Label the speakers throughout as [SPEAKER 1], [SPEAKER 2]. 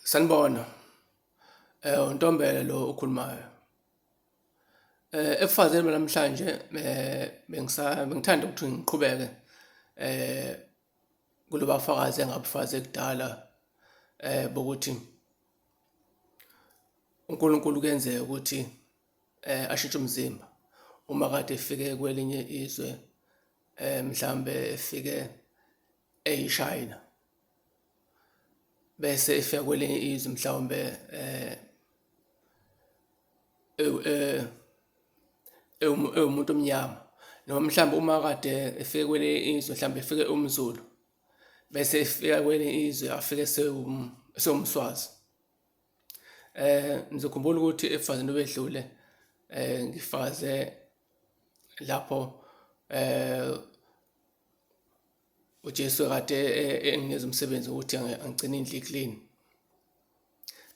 [SPEAKER 1] Sanibona. uNtombela lo okhulumayo. Ebufazeni namhlanje bengithanda ukuthi ngiqhubeke kuloba bafakazi engabufazi ekudala bokuthi uNkulunkulu kuyenzeka ukuthi ashintshe umzimba uma kade efike kwelinye izwe, mhlambe efike eyiShayina bese efika kwelinye izwe mhlawumbe ewumuntu omnyama, noma mhlawumbe uma kade efike kwelinye izwe mhlawumbe efike umZulu bese efika kwelinye izwe afike sewumSwazi. Ngizokhumbula ukuthi ebufazini obedlule ngifaze lapho uJesu kade enginikeza umsebenzi ukuthi angigcine indlu clean,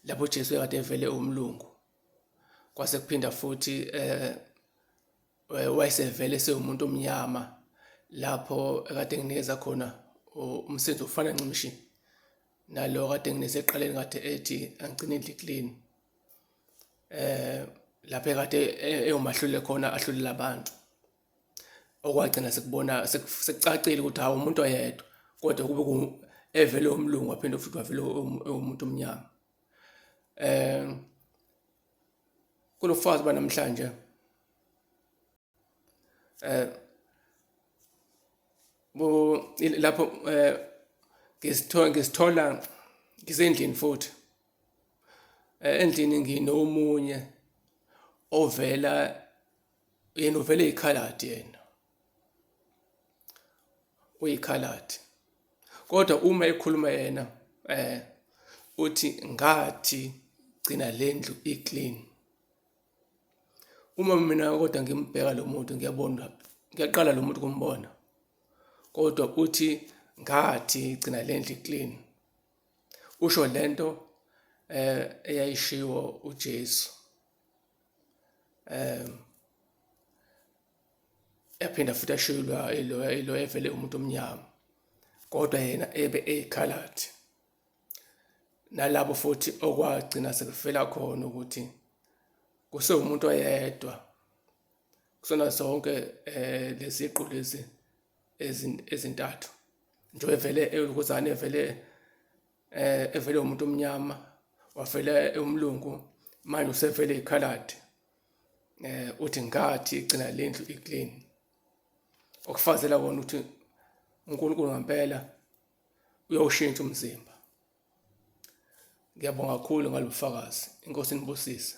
[SPEAKER 1] lapho uJesu kade evele umlungu. Kwase kuphinda futhi wayesevele sewumuntu omnyama lapho kade enginikeza khona umsebenzi ofana ncimishi nalo kade enginikeza eqaleni kade ethi angigcine indlu clean. Lapho kade ewumahlule khona ahlulela abantu, okwagcina sekubona sekucacile ukuthi hawu umuntu oyedwa kodwa kube evele umlungu waphinde futhi wavele umuntu omnyama. Kulofazi banamhlanje lapho ngisithola ngisendlini futhi endlini nginomunye ovela yena uvele ikhaladi, yena uyikhaladi kodwa uma ekhuluma yena uthi ngathi gcina lendlu iclean. Uma mina kodwa ngimbheka lo muntu ngiyaqala lo muntu kumbona, kodwa uthi ngathi gcina lendlu iclean. Usho lento eyayishiwo uJesu, yaphinda futhi ashiywa ilo evele umuntu omnyama kodwa yena ebe eyikhaladi. Nalabo futhi okwagcina sekufela khona ukuthi kusewumuntu oyedwa kusona zonke leziqu lezi ezintathu nje evele ukuzana evele umuntu omnyama wavele umlungu manje usevele ikhaladi. Uthi ngathi igcina lendlu iclean, okufazela kona ukuthi uNkulunkulu ngempela uyawushintsha umzimba. Ngiyabonga kakhulu ngalobufakazi. Inkosi inibusise.